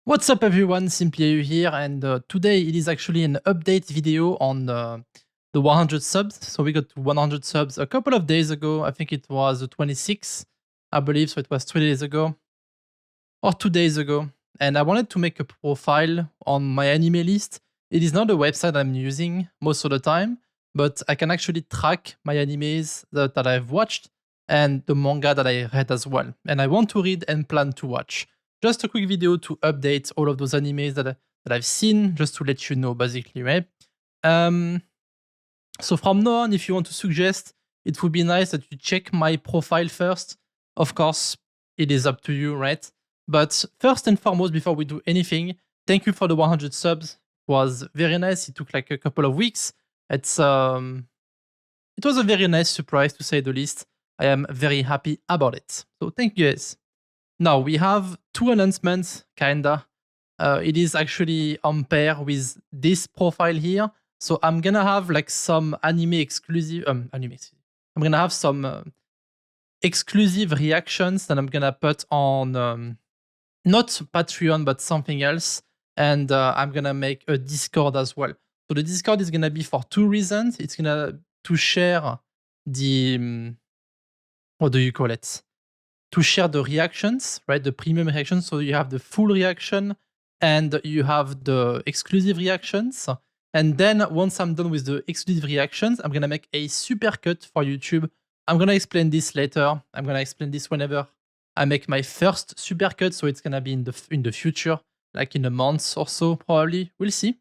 What's up everyone, Simply here, and today it is actually an update video on the 100 subs. So we got to 100 subs a couple of days ago. I think it was the 26th, I believe, so it was 3 days ago or 2 days ago. And I wanted to make a profile on my anime list. It is not a website I'm using most of the time, but I can actually track my animes that I've watched and the manga that I read as well. And I want to read and plan to watch. Just a quick video to update all of those animes that I've seen, just to let you know, basically, right? So from now on, if you want to suggest, it would be nice that you check my profile first. Of course, it is up to you, right? But first and foremost, before we do anything, thank you for the 100 subs. It was very nice. It took like a couple of weeks. It was a very nice surprise, to say the least. I am very happy about it. So thank you guys. Now we have two announcements, kinda. It is actually on pair with this profile here. So I'm gonna have like some anime exclusive, I'm gonna have some exclusive reactions that I'm gonna put on not Patreon but something else, and I'm gonna make a Discord as well. So the Discord is gonna be for two reasons. It's gonna to share the what do you call it? To share the reactions, right? The premium reactions. So you have the full reaction and you have the exclusive reactions. And then once I'm done with the exclusive reactions, I'm gonna make a supercut for YouTube. I'm gonna explain this later. I'm gonna explain this whenever I make my first supercut. So it's gonna be in the future, like in a month or so, probably. We'll see.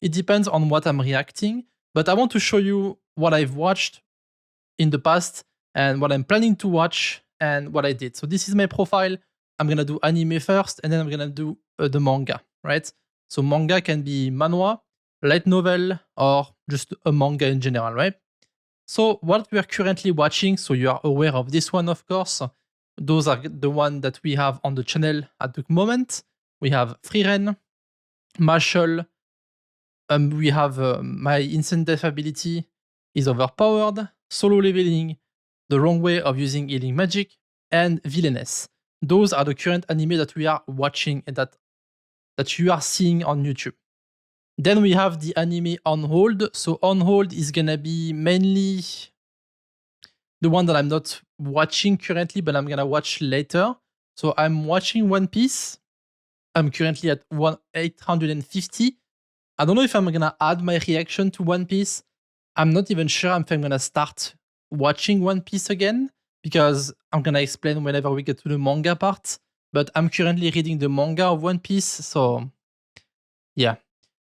It depends on what I'm reacting, but I want to show you what I've watched in the past and what I'm planning to watch and what I did. So this is my profile. I'm gonna do anime first, and then I'm gonna do the manga, right? So manga can be manhwa, light novel, or just a manga in general, right? So what we are currently watching, so you are aware of this one, of course. Those are the one that we have on the channel at the moment. We have Frieren, Marshall. We have my instant death ability is overpowered, solo leveling, the wrong way of using healing magic, and villainess. Those are the current anime that we are watching and that you are seeing on YouTube. Then we have the anime on hold. So on hold is gonna be mainly the one that I'm not watching currently, but I'm gonna watch later. So I'm watching One Piece. I'm currently at 850. I don't know if I'm gonna add my reaction to One Piece. I'm not even sure if I'm gonna start watching One Piece again, because I'm gonna explain whenever we get to the manga part. But I'm currently reading the manga of One Piece, so yeah.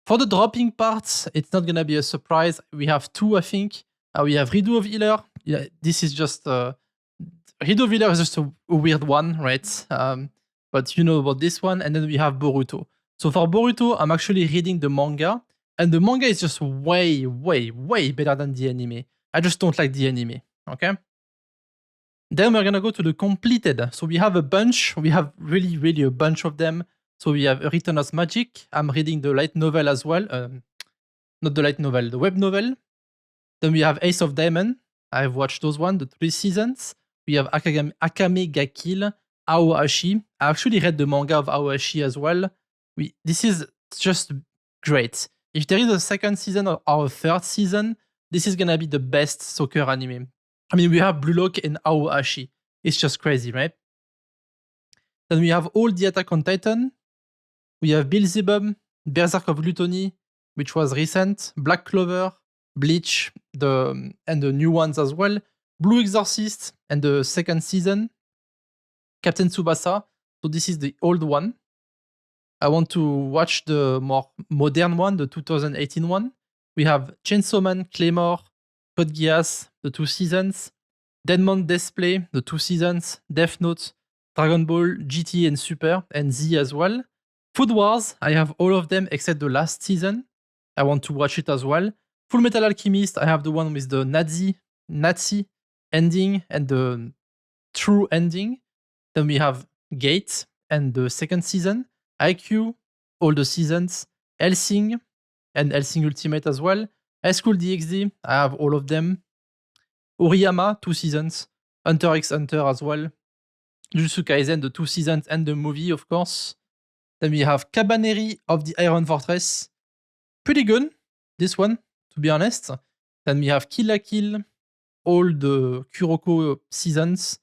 For the dropping parts, it's not gonna be a surprise. We have two, I think. We have Redo of Healer. Yeah, this is just Redo of Healer is just a weird one, right? But you know about this one. And then we have Boruto. So for Boruto, I'm actually reading the manga, and the manga is just way, way, way better than the anime. I just don't like the anime, okay? Then we're gonna go to the completed. So we have a bunch. We have really, really a bunch of them. So we have Return of Magic. I'm reading the light novel as well. Not the light novel, the web novel. Then we have Ace of Diamond. I've watched those one, the 3 seasons. We have Akame ga Kill, Aoashi. I actually read the manga of Aoashi as well. This is just great. If there is a second season or a third season, this is gonna be the best soccer anime. I mean, we have Blue Lock and Aoashi. It's just crazy, right? Then we have all the Attack on Titan. We have Beelzebub, Berserk of Gluttony, which was recent, Black Clover, Bleach, and the new ones as well, Blue Exorcist, and the second season, Captain Tsubasa. So this is the old one. I want to watch the more modern one, the 2018 one. We have Chainsaw Man, Claymore, Code Geass, the 2 seasons, Deadmon Display, the 2 seasons, Death Note, Dragon Ball, GT and Super, and Z as well. Food Wars, I have all of them except the last season. I want to watch it as well. Full Metal Alchemist, I have the one with the Nazi ending and the true ending. Then we have Gate and the second season. IQ, all the seasons. Hellsing and Hellsing Ultimate as well. High School DxD, I have all of them. Oriyama, 2 seasons. Hunter x Hunter as well. Jujutsu Kaisen, the 2 seasons and the movie, of course. Then we have Cabaneri of the Iron Fortress. Pretty good, this one, to be honest. Then we have Kill la Kill, all the Kuroko seasons.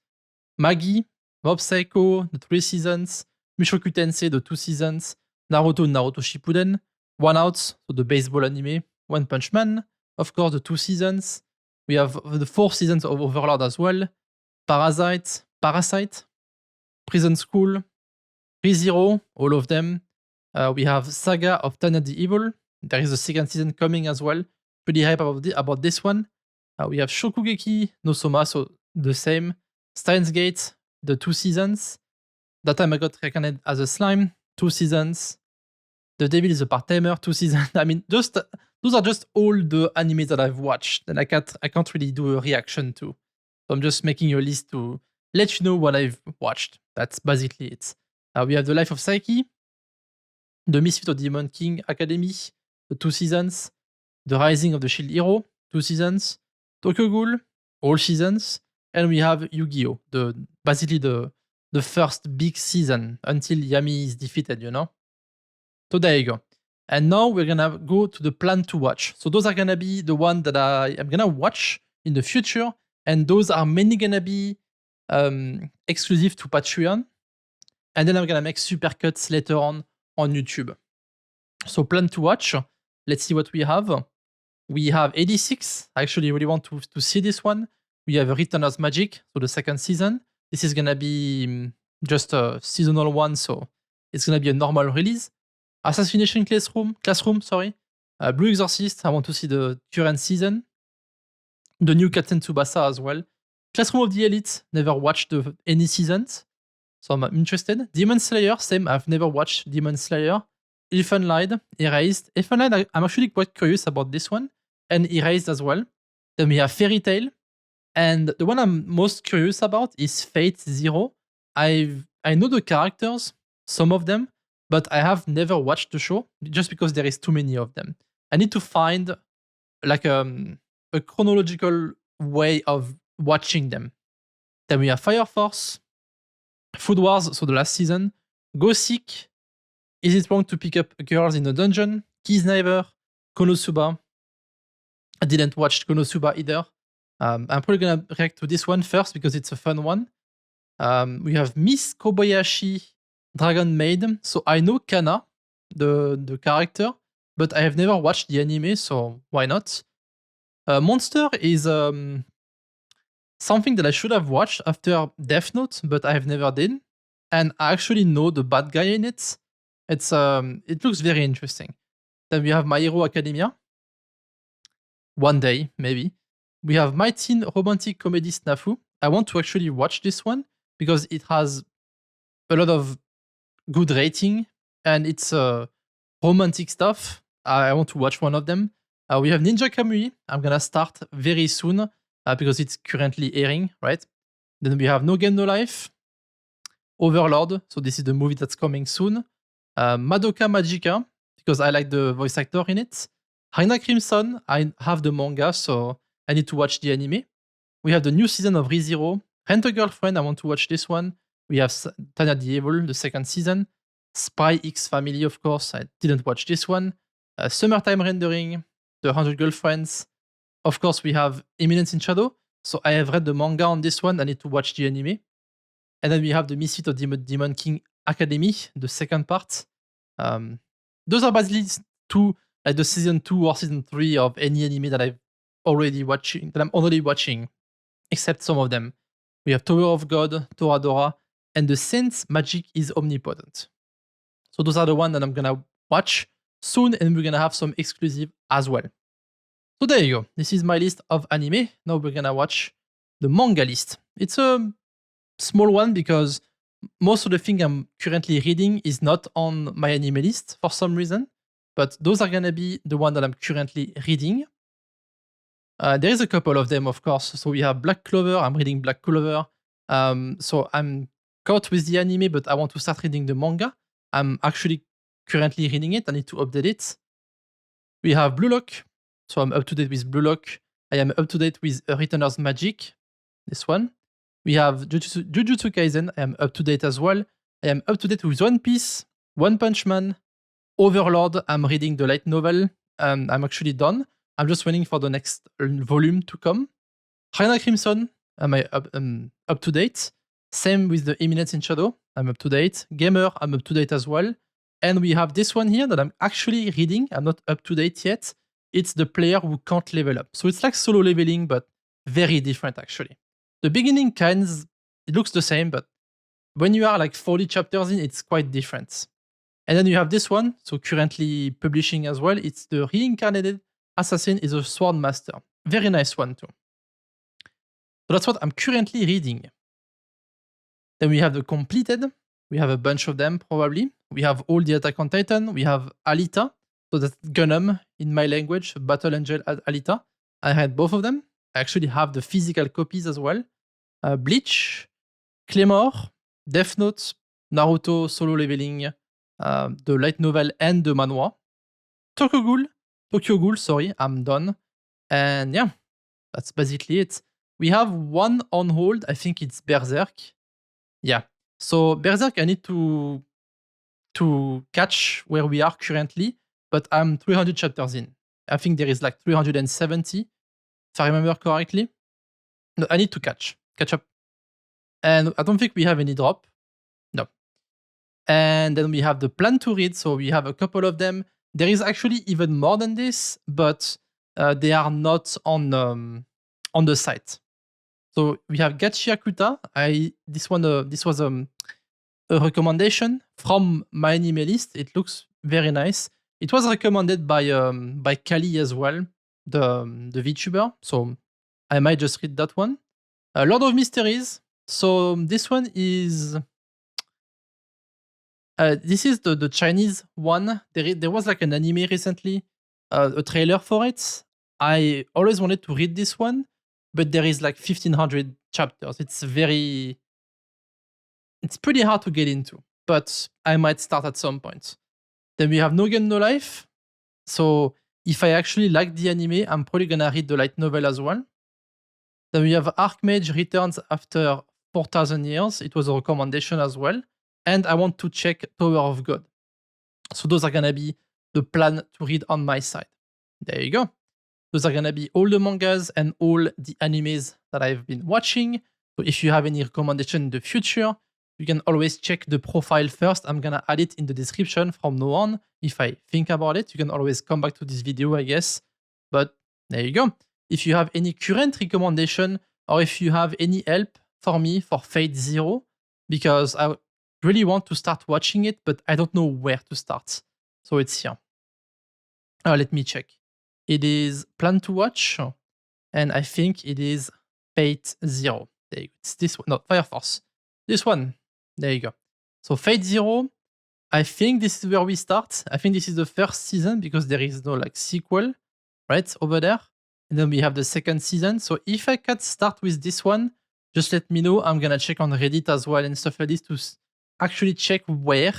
Magi, Mob Psycho, the 3 seasons. Mushoku Tensei, the 2 seasons. Naruto, Naruto Shippuden. One Out, so the baseball anime. One Punch Man, of course, the 2 seasons. We have the 4 seasons of Overlord as well. Parasite, Prison School, ReZero, all of them. We have Saga of Tanya the Evil. There is a 2nd season coming as well. Pretty hype about this one. We have Shokugeki no Soma, so the same. Steins Gate, the 2 seasons. That time I got recognized as a slime, 2 seasons. The Devil is a Part-Timer, 2 seasons. I mean, just those are just all the animes that I've watched, and I can't really do a reaction to. So I'm just making a list to let you know what I've watched. That's basically it. We have The Life of Psyche, The Misfit of Demon King Academy, the 2 seasons. The Rising of the Shield Hero, 2 seasons. Tokyo Ghoul, all seasons. And we have Yu-Gi-Oh! Basically the first big season until Yami is defeated, you know? So there you go. And now we're gonna go to the plan to watch. So those are gonna be the one that I am gonna watch in the future, and those are mainly gonna be exclusive to Patreon. And then I'm gonna make supercuts later on YouTube. So plan to watch. Let's see what we have. We have 86. I actually really want to see this one. We have Returners Magic, so the 2nd season. This is gonna be just a seasonal one, so it's gonna be a normal release. Assassination Classroom, sorry. Blue Exorcist, I want to see the current season. The new Captain Tsubasa as well. Classroom of the Elite, never watched any seasons, so I'm interested. Demon Slayer, same, I've never watched Demon Slayer. Elfenlied, Erased. Elfenlied, I'm actually quite curious about this one, and Erased as well. Then we have Fairy Tail, and the one I'm most curious about is Fate Zero. I know the characters, some of them, but I have never watched the show just because there is too many of them. I need to find like a chronological way of watching them. Then we have Fire Force, Food Wars, so the last season, Go Seek, Is It Wrong to Pick Up Girls in a Dungeon, Kiznaiver, Konosuba. I didn't watch Konosuba either. I'm probably gonna react to this one first because it's a fun one. We have Miss Kobayashi, Dragon Maid. So I know Kana, the character, but I have never watched the anime, so why not? Monster is something that I should have watched after Death Note, but I have never did. And I actually know the bad guy in it. It looks very interesting. Then we have My Hero Academia. One day, maybe. We have My Teen Romantic Comedy Snafu. I want to actually watch this one because it has a lot of good rating and it's romantic stuff. I want to watch one of them. We have Ninja Kamui. I'm gonna start very soon because it's currently airing, right? Then we have No Game No Life, Overlord. So this is the movie that's coming soon. Madoka Magica because I like the voice actor in it. Haina Crimson. I have the manga, so I need to watch the anime. We have the new season of ReZero. Rent a Girlfriend. I want to watch this one. We have Tanya the Evil, the 2nd season. Spy X Family, of course. I didn't watch this one. Summertime Rendering, The 100 Girlfriends. Of course, we have Eminence in Shadow. So I have read the manga on this one. I need to watch the anime. And then we have the Misfit of Demon King Academy, the 2nd part. Those are basically like the season 2 or season 3 of any anime that I'm already watching, except some of them. We have Tower of God, Toradora, and The Saints Magic is Omnipotent. So those are the ones that I'm gonna watch soon, and we're gonna have some exclusive as well. So there you go. This is my list of anime. Now we're gonna watch the manga list. It's a small one because most of the thing I'm currently reading is not on my anime list for some reason, but those are gonna be the one that I'm currently reading. There is a couple of them, of course. So we have Black Clover. I'm reading Black Clover. So I'm caught with the anime, but I want to start reading the manga. I'm actually currently reading it. I need to update it. We have Blue Lock. So I'm up to date with Blue Lock. I am up to date with Returners Magic. This one. We have Jujutsu Kaisen. I am up to date as well. I am up to date with One Piece. One Punch Man, Overlord. I'm reading the light novel. I'm actually done. I'm just waiting for the next volume to come. China Crimson, am I up to date? Same with the Eminence in Shadow, I'm up to date. Gamer, I'm up to date as well. And we have this one here that I'm actually reading. I'm not up to date yet. It's The Player Who Can't Level Up. So it's like solo leveling, but very different actually. The beginning it looks the same, but when you are like 40 chapters in, it's quite different. And then you have this one, so currently publishing as well. It's The Reincarnated Assassin is a Sword Master. Very nice one too. So that's what I'm currently reading. Then we have the completed. We have a bunch of them probably. We have all the Attack on Titan. We have Alita. So that's Gundam in my language, Battle Angel Alita. I had both of them. I actually have the physical copies as well. Bleach, Claymore, Death Note, Naruto Solo Leveling, the light novel and the manhwa. Tokyo Ghoul, sorry, I'm done. And yeah, that's basically it. We have one on hold. I think it's Berserk. Yeah. So Berserk, I need to catch where we are currently, but I'm 300 chapters in. I think there is like 370, if I remember correctly. No, I need to catch up. And I don't think we have any drop. No. And then we have the plan to read. So we have a couple of them. There is actually even more than this, but they are not on the site. So we have Gachiakuta. This was a recommendation from my anime list. It looks very nice. It was recommended by Kali as well, the VTuber. So I might just read that one. Lord of Mysteries. So this one is this is the Chinese one. There was like an anime recently, a trailer for it. I always wanted to read this one, but there is like 1500 chapters. It's pretty hard to get into, but I might start at some point. Then we have No Game No Life. So if I actually like the anime, I'm probably gonna read the light novel as well. Then we have Archmage Returns After 4,000 Years. It was a recommendation as well. And I want to check Tower of God. So those are gonna be the plan to read on my side. There you go. Those are gonna be all the mangas and all the animes that I've been watching. So if you have any recommendation in the future, you can always check the profile first. I'm gonna add it in the description from now on. If I think about it, you can always come back to this video, I guess. But there you go. If you have any current recommendation or if you have any help for me for Fate Zero, because I really want to start watching it, but I don't know where to start. So it's here. Let me check. It is Plan to Watch, and I think it is Fate Zero. There you go. It's this one. No, Fire Force. This one. There you go. So Fate Zero, I think this is where we start. I think this is the first season because there is no like sequel, right, over there. And then we have the second season. So if I can start with this one, just let me know. I'm gonna check on Reddit as well and stuff like this to actually check where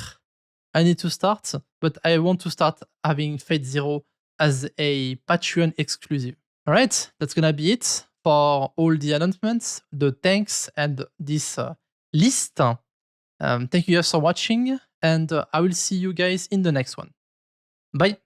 I need to start. But I want to start having Fate Zero as a Patreon exclusive. All right, that's gonna be it for all the announcements, the thanks, and this list. Thank you guys for watching, and I will see you guys in the next one. Bye.